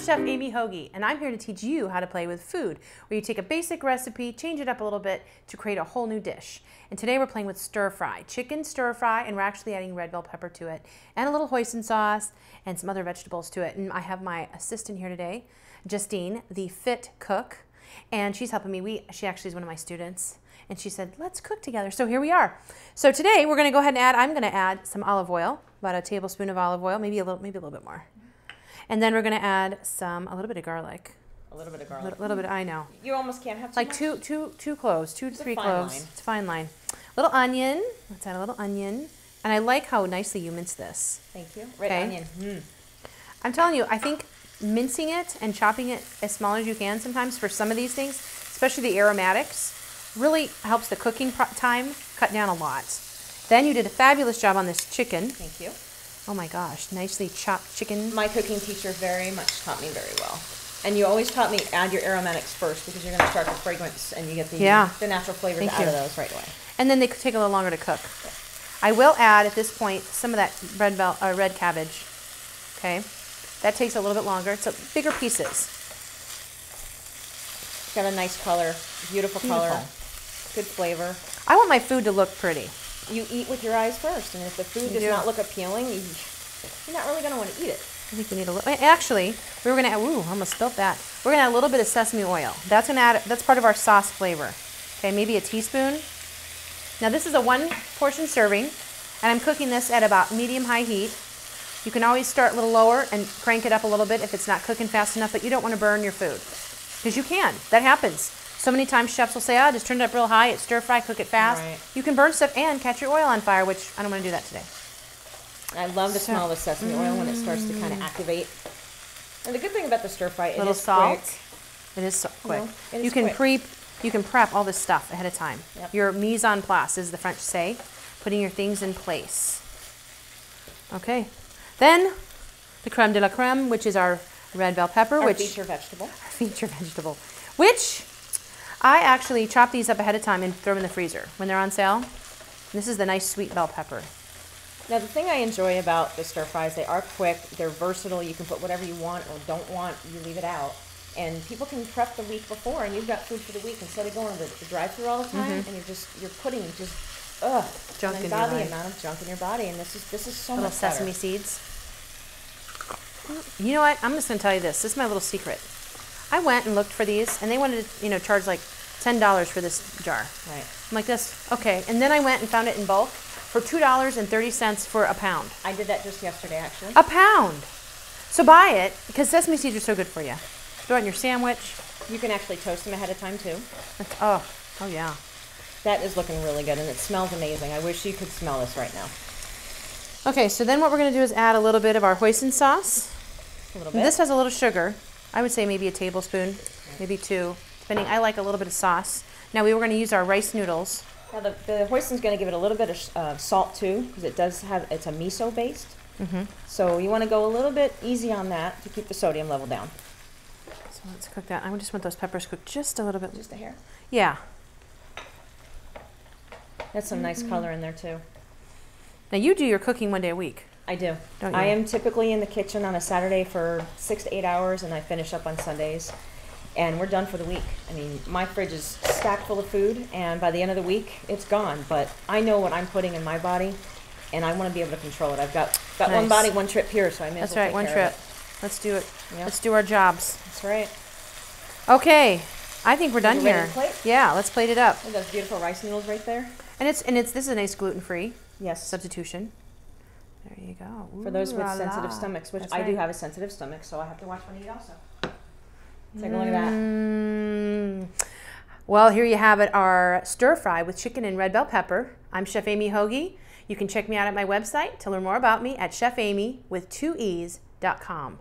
Chef Amee Hoge, and I'm here to teach you how to play with food, where you take a basic recipe, change it up a little bit to create a whole new dish. And today we're playing with stir fry, chicken stir fry, and we're actually adding red bell pepper to it, and a little hoisin sauce, and some other vegetables to it. And I have my assistant here today, Justine, the fit cook, and she's helping me. She actually is one of my students, and she said, let's cook together. So here we are. So today we're going to go ahead and I'm going to add some olive oil, about a tablespoon of olive oil, maybe a little bit more. And then we're going to add a little bit of garlic. A little bit of garlic. A little bit, I know. You almost can't have too like much. two cloves, two to three cloves. Line. It's a fine line. Little onion. Let's add a little onion. And I like how nicely you mince this. Thank you. Red onion. Mm. I'm telling you, I think mincing it and chopping it as small as you can sometimes for some of these things, especially the aromatics, really helps the cooking time cut down a lot. Then you did a fabulous job on this chicken. Thank you. Oh my gosh, nicely chopped chicken. My cooking teacher very much taught me very well. And you always taught me add your aromatics first because you're going to start with fragrance and you get the natural flavors out of those right away. And then they could take a little longer to cook. Yeah. I will add at this point some of that red cabbage. Okay, that takes a little bit longer. It's bigger pieces. Got a nice color, beautiful color, good flavor. I want my food to look pretty. You eat with your eyes first, and if the food does not look appealing, you're not really going to want to eat it. I think we need a little. Actually, we were going to add. Ooh, almost spilled that. We're going to add a little bit of sesame oil. That's going to add. That's part of our sauce flavor. Okay, maybe a teaspoon. Now this is a 1-portion serving, and I'm cooking this at about medium-high heat. You can always start a little lower and crank it up a little bit if it's not cooking fast enough, but you don't want to burn your food, because you can. That happens. So many times chefs will say, just turn it up real high, it's stir fry, cook it fast. Right. You can burn stuff and catch your oil on fire, which I don't want to do that today. I love the smell of the sesame oil when it starts to kind of activate. And the good thing about the stir fry, it is salt. Quick. It is so quick. You know, you can prep all this stuff ahead of time. Yep. Your mise en place, as the French say, putting your things in place. Okay. Then the creme de la creme, which is our red bell pepper, our feature vegetable. Our feature vegetable, which I actually chop these up ahead of time and throw them in the freezer when they're on sale. This is the nice sweet bell pepper. Now the thing I enjoy about the stir fries, they are quick, they're versatile, you can put whatever you want or don't want, you leave it out. And people can prep the week before and you've got food for the week instead of going to the drive-thru all the time and you're putting junk an in your body. amount of junk in your body, and this is so little much better. Sesame seeds. You know what? I'm just going to tell you this. This is my little secret. I went and looked for these, and they wanted to, charge like $10 for this jar. Right. I'm like, this, okay. And then I went and found it in bulk for $2.30 for a pound. I did that just yesterday, actually. A pound. So buy it, because sesame seeds are so good for you. Throw it in your sandwich. You can actually toast them ahead of time, too. Oh yeah. That is looking really good, and it smells amazing. I wish you could smell this right now. Okay, so then what we're going to do is add a little bit of our hoisin sauce. A little bit. This has a little sugar. I would say maybe a tablespoon, maybe 2, depending. I like a little bit of sauce. Now we were going to use our rice noodles. Now the hoisin's going to give it a little bit of salt too, because it's a miso based. So you want to go a little bit easy on that to keep the sodium level down. So let's cook that. I just want those peppers cooked just a little bit. Just a hair? Yeah. That's some nice color in there too. Now you do your cooking 1 day a week. I do. Don't you? I am typically in the kitchen on a Saturday for 6 to 8 hours, and I finish up on Sundays. And we're done for the week. I mean, my fridge is stacked full of food, and by the end of the week, it's gone. But I know what I'm putting in my body, and I want to be able to control it. I've got nice. One body, one trip here, so I may as well take one care trip. of it. Let's do it. Yep. Let's do our jobs. That's right. Okay, I think we're done here. Ready to plate? Yeah, let's plate it up. Look at those beautiful rice noodles right there. And this is a nice gluten-free substitution. There you go. Ooh, for those with sensitive stomachs, which I do right. have a sensitive stomach, so I have to watch when I eat also. Take a look at that. Well, here you have it, our stir fry with chicken and red bell pepper. I'm Chef Amee Hoge. You can check me out at my website to learn more about me at chefamee with 2 e's.com.